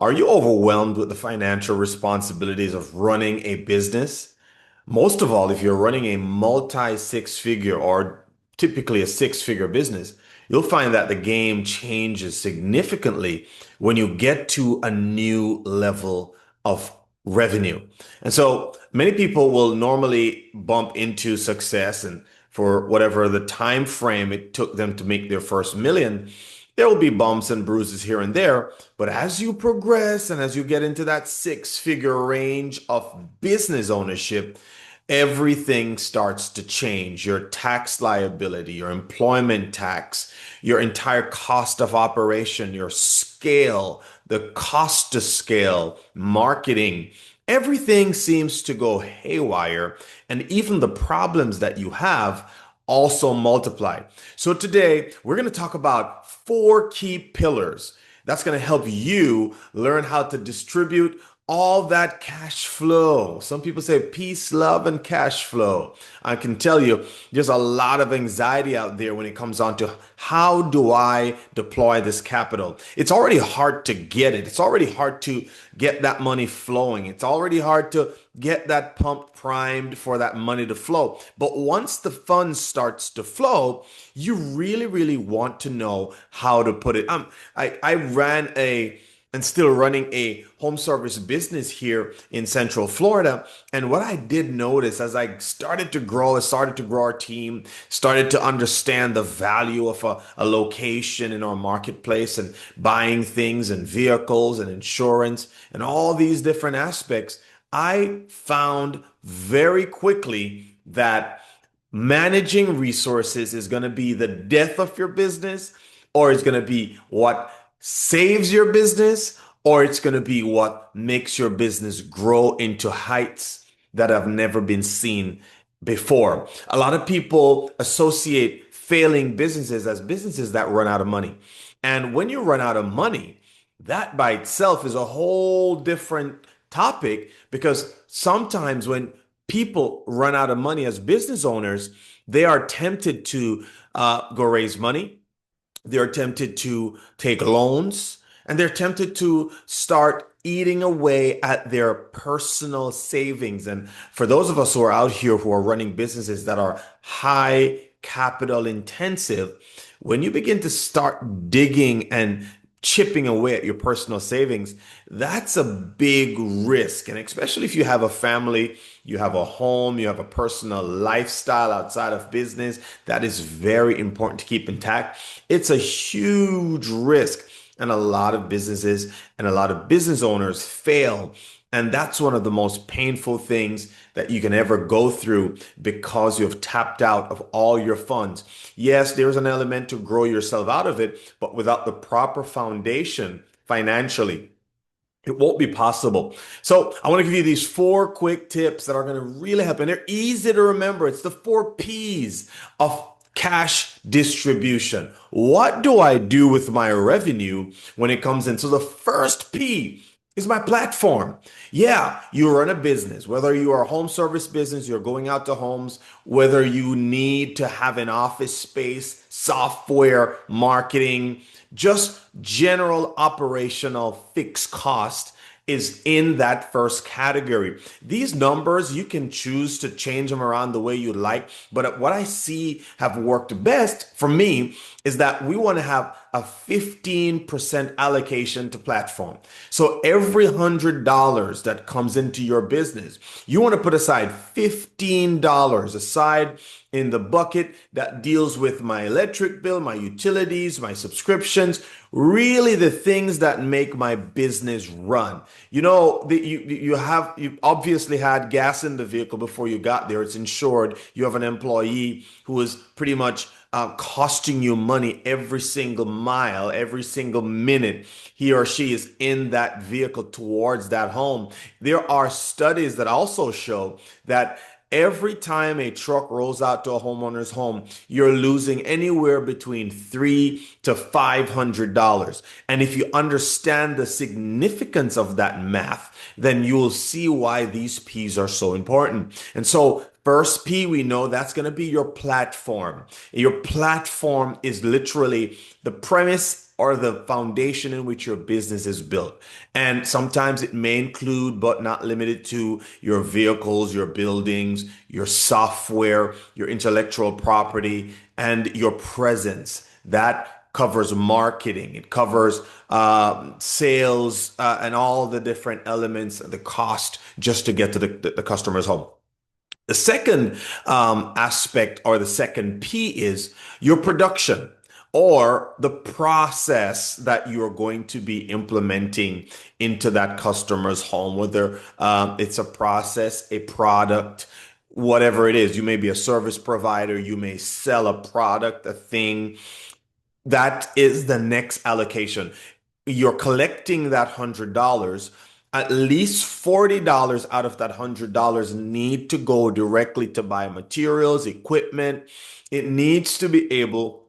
Are you overwhelmed with the financial responsibilities of running a business? Most of all, if you're running a multi six figure or typically a six-figure business, you'll find that the game changes significantly when you get to a new level of revenue. And so many people will normally bump into success, and for whatever the time frame it took them to make their first million, there will be bumps and bruises here and there. But as you progress and as you get into that six-figure range of business ownership, everything starts to change. Your tax liability, your employment tax, your entire cost of operation, your scale, the cost to scale, marketing, everything seems to go haywire. And even the problems that you have also multiply. So today we're going to talk about four key pillars that's going to help you learn how to distribute all that cash flow. Some people say peace, love, and cash flow. I can tell you there's a lot of anxiety out there when it comes on to how do I deploy this capital? It's already hard to get it. It's already hard to get that money flowing. It's already hard to get that pump primed for that money to flow. But once the funds starts to flow, you really, really want to know how to put it. I ran a and still running a home service business here in Central Florida. And what I did notice as I started to grow our team, started to understand the value of a location in our marketplace and buying things and vehicles and insurance and all these different aspects, I found very quickly that managing resources is going to be the death of your business, or it's going to be what saves your business, or it's going to be what makes your business grow into heights that have never been seen before. A lot of people associate failing businesses as businesses that run out of money. And when you run out of money, that by itself is a whole different topic, because sometimes when people run out of money as business owners, they are tempted to go raise money. They're tempted to take loans, and they're tempted to start eating away at their personal savings. And for those of us who are out here who are running businesses that are high capital intensive, when you begin to start digging and chipping away at your personal savings, that's a big risk. And especially if you have a family, you have a home, you have a personal lifestyle outside of business, that is very important to keep intact. It's a huge risk. And a lot of businesses and a lot of business owners fail. And that's one of the most painful things that you can ever go through, because you have tapped out of all your funds. Yes, there's an element to grow yourself out of it, but without the proper foundation financially, it won't be possible. So I want to give you these four quick tips that are going to really help. And they're easy to remember. It's the four P's of cash distribution. What do I do with my revenue when it comes in? So the first P is my platform. Yeah, you run a business, whether you are a home service business, you're going out to homes, whether you need to have an office space, software, marketing, just general operational fixed cost is in that first category. These numbers, you can choose to change them around the way you like. But what I see have worked best for me is that we want to have a 15% allocation to platform. So every $100 that comes into your business, you want to put aside $15 aside in the bucket that deals with my electric bill, my utilities, my subscriptions, really the things that make my business run. You know, you obviously had gas in the vehicle before you got there. It's insured. You have an employee who is pretty much costing you money every single mile, every single minute he or she is in that vehicle towards that home. There are studies that also show that every time a truck rolls out to a homeowner's home, you're losing anywhere between $300 to $500. And if you understand the significance of that math, then you will see why these P's are so important. And so first P, we know that's going to be your platform. Your platform is literally the premise or the foundation in which your business is built. And sometimes it may include, but not limited to, your vehicles, your buildings, your software, your intellectual property, and your presence. That covers marketing. It covers sales and all the different elements, the cost just to get to the customer's home. The second aspect, or the second P, is your production, or the process that you're going to be implementing into that customer's home, whether it's a process, a product, whatever it is. You may be a service provider, you may sell a product, a thing. That is the next allocation. You're collecting that $100. At least $40 out of that $100 need to go directly to buy materials, equipment. It needs to be able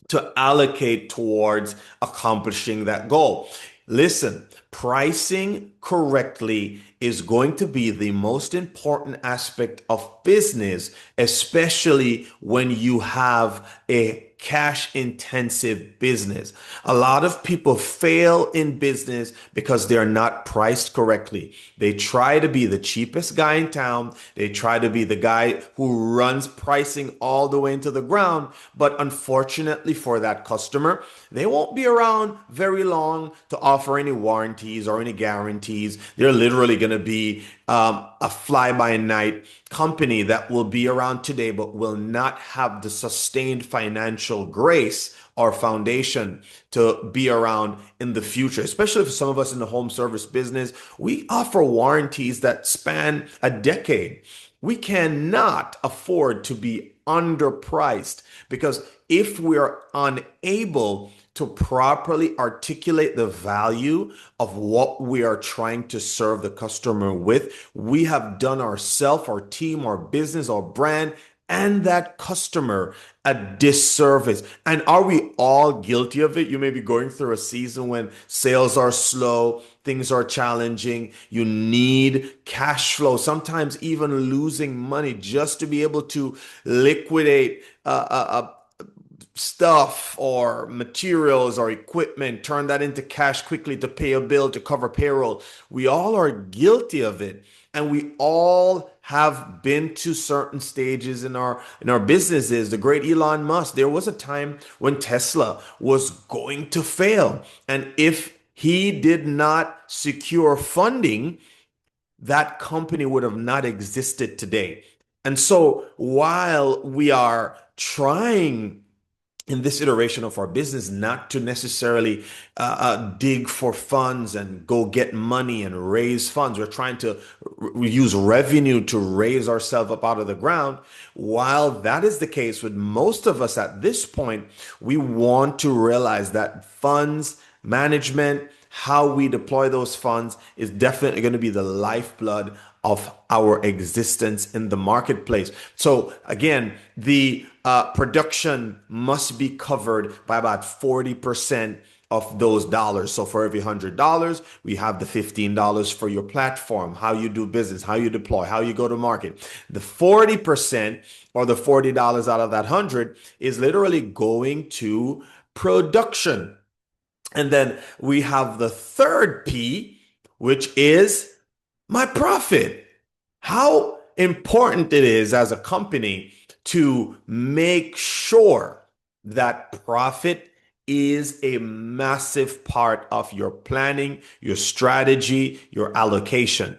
to allocate towards accomplishing that goal. Listen, pricing correctly is going to be the most important aspect of business, especially when you have a cash intensive business. A lot of people fail in business because they're not priced correctly. They try to be the cheapest guy in town. They try to be the guy who runs pricing all the way into the ground. But unfortunately for that customer, they won't be around very long to offer any warranties or any guarantees. They're literally going to be a fly by night company that will be around today, but will not have the sustained financial grace or foundation to be around in the future. Especially for some of us in the home service business, we offer warranties that span a decade. We cannot afford to be underpriced, because if we are unable to properly articulate the value of what we are trying to serve the customer with, we have done ourselves, our team, our business, our brand, and that customer a disservice. And are we all guilty of it? You may be going through a season when sales are slow, things are challenging, you need cash flow, sometimes even losing money just to be able to liquidate stuff or materials or equipment, turn that into cash quickly to pay a bill, to cover payroll. We all are guilty of it. And we all have been to certain stages in our businesses. The great Elon Musk, there was a time when Tesla was going to fail. And if he did not secure funding, that company would have not existed today. And so while we are trying in this iteration of our business not to necessarily dig for funds and go get money and raise funds, we're trying to use revenue to raise ourselves up out of the ground. While that is the case with most of us at this point, we want to realize that funds management, how we deploy those funds, is definitely going to be the lifeblood of our existence in the marketplace. So again, the production must be covered by about 40% of those dollars. So for every $100, we have the $15 for your platform, how you do business, how you deploy, how you go to market. The 40%, or the $40 out of that 100, is literally going to production. And then we have the third P, which is my profit. How important it is as a company to make sure that profit is a massive part of your planning, your strategy, your allocation.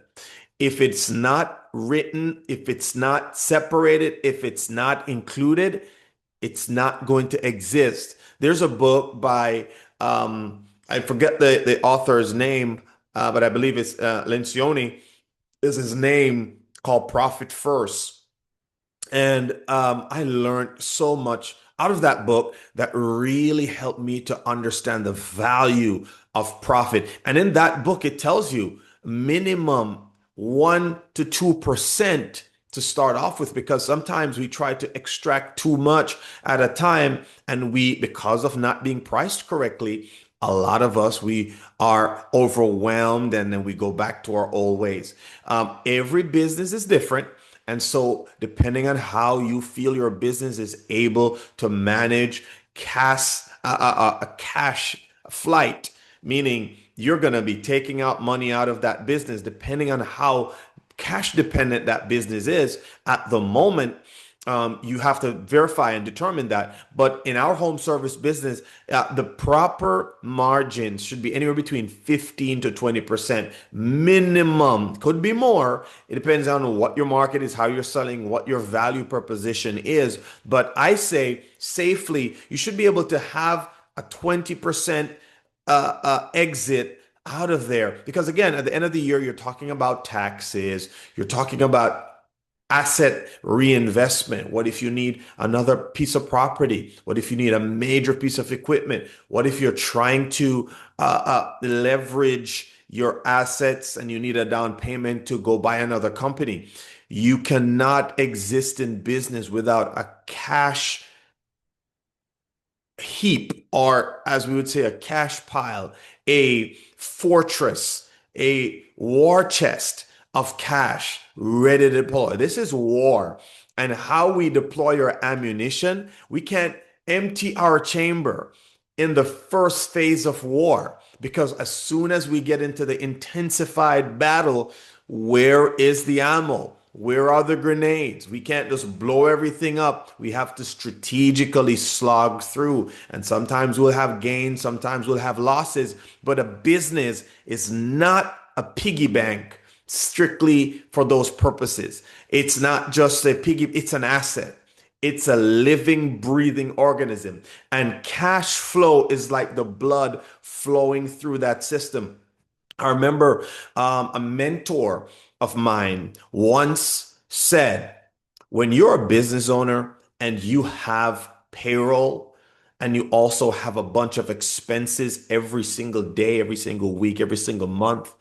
If it's not written, if it's not separated, if it's not included, it's not going to exist. There's a book by, I forget the author's name, but I believe it's Lencioni is his name, called Profit First. And I learned so much out of that book that really helped me to understand the value of profit. And in that book, it tells you minimum 1 to 2% to start off with, because sometimes we try to extract too much at a time, and we, because of not being priced correctly, a lot of us, we are overwhelmed, and then we go back to our old ways. Every business is different. And so depending on how you feel your business is able to manage cash flight, meaning you're going to be taking out money out of that business depending on how cash dependent that business is at the moment. You have to verify and determine that. But in our home service business, the proper margins should be anywhere between 15 to 20% minimum. Could be more. It depends on what your market is, how you're selling, what your value proposition is. But I say safely, you should be able to have a 20% exit out of there. Because again, at the end of the year, you're talking about taxes, you're talking about asset reinvestment. What if you need another piece of property? What if you need a major piece of equipment? What if you're trying to leverage your assets and you need a down payment to go buy another company? You cannot exist in business without a cash heap, or as we would say, a cash pile, a fortress, a war chest of cash ready to deploy. This is war. And how we deploy our ammunition, we can't empty our chamber in the first phase of war, because as soon as we get into the intensified battle, where is the ammo? Where are the grenades? We can't just blow everything up. We have to strategically slog through. And sometimes we'll have gains, sometimes we'll have losses. But a business is not a piggy bank strictly for those purposes. It's not just a piggy, it's an asset. It's a living, breathing organism. And cash flow is like the blood flowing through that system. I remember a mentor of mine once said, when you're a business owner and you have payroll and you also have a bunch of expenses every single day, every single week, every single month,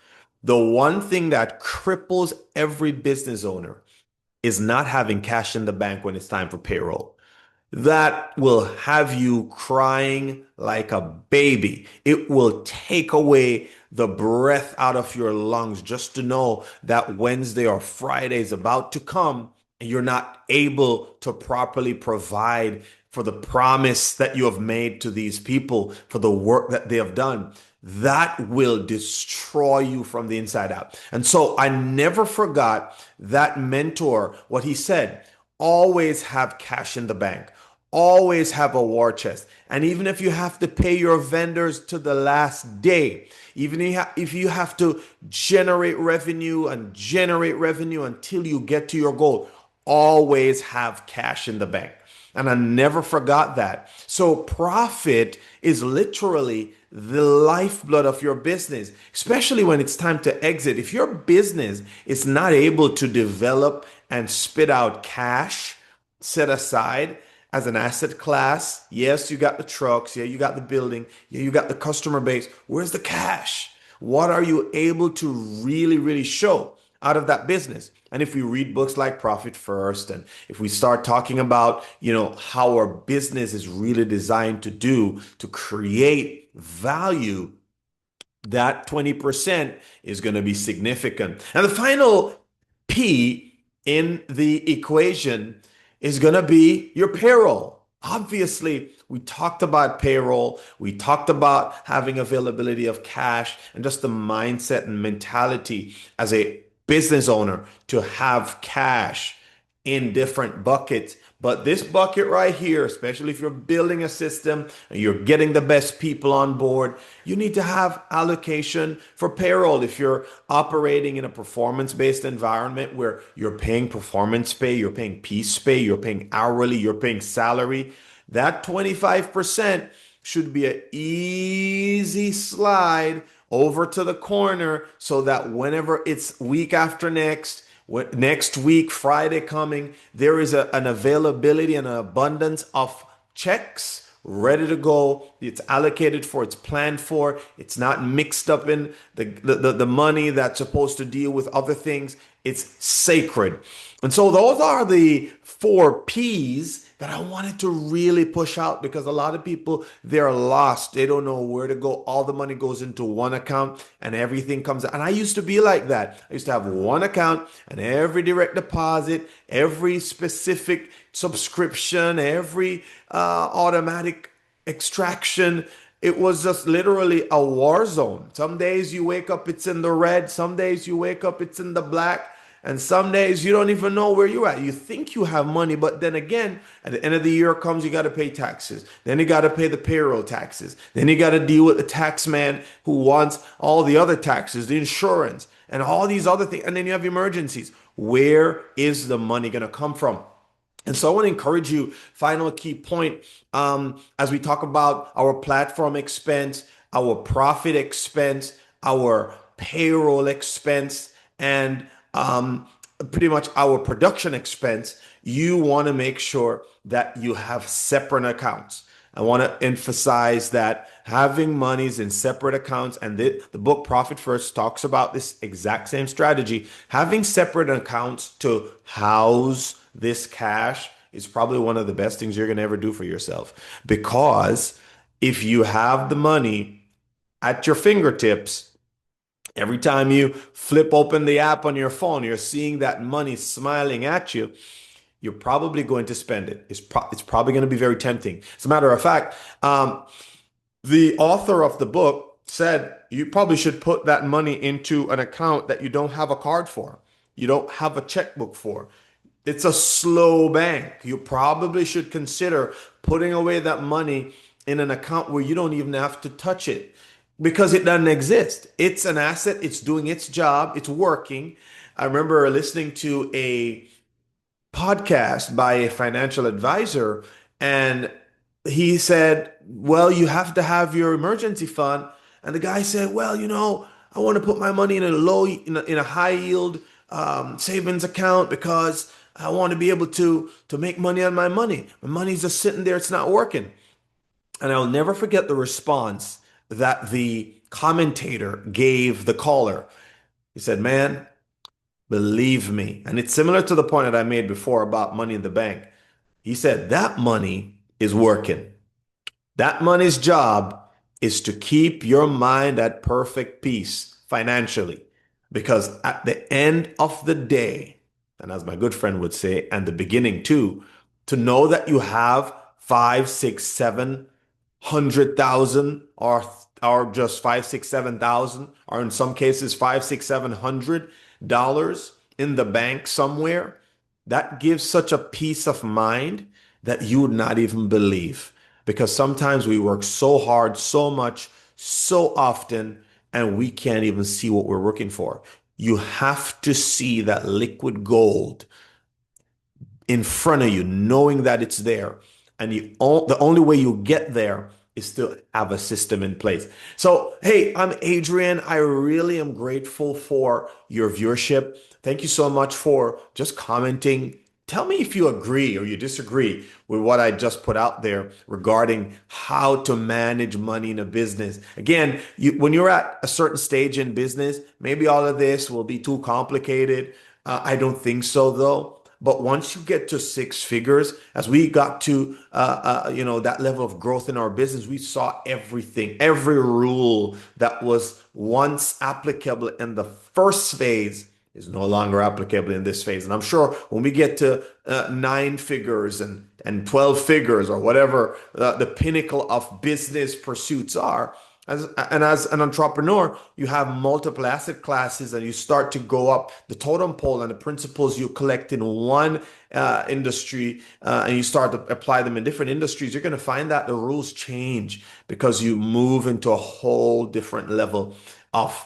the one thing that cripples every business owner is not having cash in the bank when it's time for payroll. That will have you crying like a baby. It will take away the breath out of your lungs just to know that Wednesday or Friday is about to come and you're not able to properly provide for the promise that you have made to these people, for the work that they have done. That will destroy you from the inside out. And so I never forgot that mentor, what he said: always have cash in the bank. Always have a war chest. And even if you have to pay your vendors to the last day, even if you have to generate revenue and generate revenue until you get to your goal, always have cash in the bank. And I never forgot that. So profit is literally the lifeblood of your business, especially when it's time to exit. If your business is not able to develop and spit out cash set aside as an asset class, yes, you got the trucks, yeah, you got the building, yeah, you got the customer base. Where's the cash? What are you able to really, really show out of that business? And if we read books like Profit First, and if we start talking about, how our business is really designed to do to create value, that 20% is going to be significant. And the final P in the equation is going to be your payroll. Obviously, we talked about payroll. We talked about having availability of cash and just the mindset and mentality as a business owner to have cash in different buckets. But this bucket right here, especially if you're building a system and you're getting the best people on board, you need to have allocation for payroll. If you're operating in a performance-based environment where you're paying performance pay, you're paying piece pay, you're paying hourly, you're paying salary, that 25% should be an easy slide over to the corner so that whenever it's week after next week, Friday coming, there is an availability and an abundance of checks ready to go. It's allocated for, it's planned for, it's not mixed up in the money that's supposed to deal with other things. It's sacred. And so those are the 4 P's that I wanted to really push out, because a lot of people, they're lost. They don't know where to go. All the money goes into one account and everything comes out. And I used to be like that. I used to have one account and every direct deposit, every specific subscription, every automatic extraction, it was just literally a war zone. Some days you wake up, it's in the red. Some days you wake up, it's in the black. And some days you don't even know where you're at. You think you have money, but then again, at the end of the year comes, you got to pay taxes. Then you got to pay the payroll taxes. Then you got to deal with the tax man who wants all the other taxes, the insurance, and all these other things. And then you have emergencies. Where is the money going to come from? And so I want to encourage you, final key point, as we talk about our platform expense, our profit expense, our payroll expense, and pretty much our production expense, you want to make sure that you have separate accounts. I want to emphasize that having monies in separate accounts, and the book Profit First talks about this exact same strategy. Having separate accounts to house this cash is probably one of the best things you're going to ever do for yourself. Because if you have the money at your fingertips, every time you flip open the app on your phone, you're seeing that money smiling at you. You're probably going to spend it. It's probably going to be very tempting. As a matter of fact, the author of the book said you probably should put that money into an account that you don't have a card for, you don't have a checkbook for. It's a slow bank. You probably should consider putting away that money in an account where you don't even have to touch it because it doesn't exist. It's an asset, it's doing its job, it's working. I remember listening to a podcast by a financial advisor, and he said, well, you have to have your emergency fund. And the guy said, well, I want to put my money in a high yield savings account because I want to be able to make money on my money. My money's just sitting there, it's not working. And I'll never forget the response that the commentator gave the caller. He said, man, believe me. And it's similar to the point that I made before about money in the bank. He said that money is working. That money's job is to keep your mind at perfect peace financially. Because at the end of the day, and as my good friend would say, and the beginning too, to know that you have five, six, 700,000 or just five, six, 7,000, or in some cases five, six, $700 in the bank somewhere, that gives such a peace of mind that you would not even believe. Because sometimes we work so hard, so much, so often, and we can't even see what we're working for. You have to see that liquid gold in front of you, knowing that it's there. And the only way you get there is to have a system in place. So, hey, I'm Adrian. I really am grateful for your viewership. Thank you so much for just commenting. Tell me if you agree or you disagree with what I just put out there regarding how to manage money in a business. Again, when you're at a certain stage in business, maybe all of this will be too complicated. I don't think so, though. But once you get to six figures, as we got to that level of growth in our business, we saw everything, every rule that was once applicable in the first phase is no longer applicable in this phase. And I'm sure when we get to nine figures and 12 figures or whatever the pinnacle of business pursuits are, as an entrepreneur, you have multiple asset classes and you start to go up the totem pole, and the principles you collect in one industry and you start to apply them in different industries, you're going to find that the rules change because you move into a whole different level of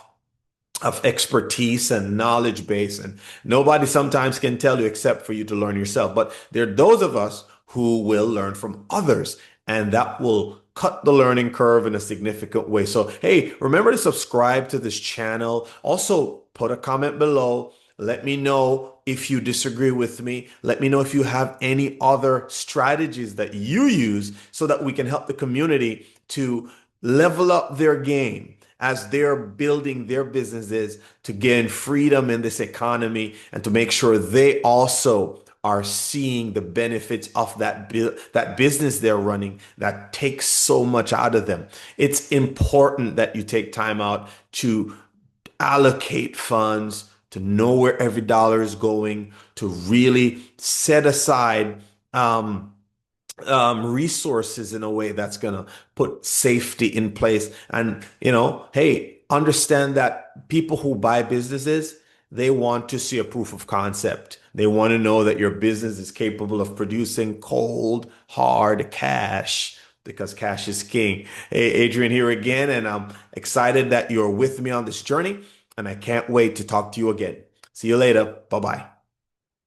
expertise and knowledge base. And nobody sometimes can tell you except for you to learn yourself. But there are those of us who will learn from others, and that will cut the learning curve in a significant way. So, hey, remember to subscribe to this channel. Also, put a comment below. Let me know if you disagree with me. Let me know if you have any other strategies that you use so that we can help the community to level up their game as they're building their businesses to gain freedom in this economy and to make sure they also are seeing the benefits of that business they're running that takes so much out of them. It's important that you take time out to allocate funds, to know where every dollar is going, to really set aside resources in a way that's going to put safety in place. And, hey, understand that people who buy businesses, they want to see a proof of concept. They want to know that your business is capable of producing cold, hard cash because cash is king. Hey, Adrian here again, and I'm excited that you're with me on this journey, and I can't wait to talk to you again. See you later. Bye bye.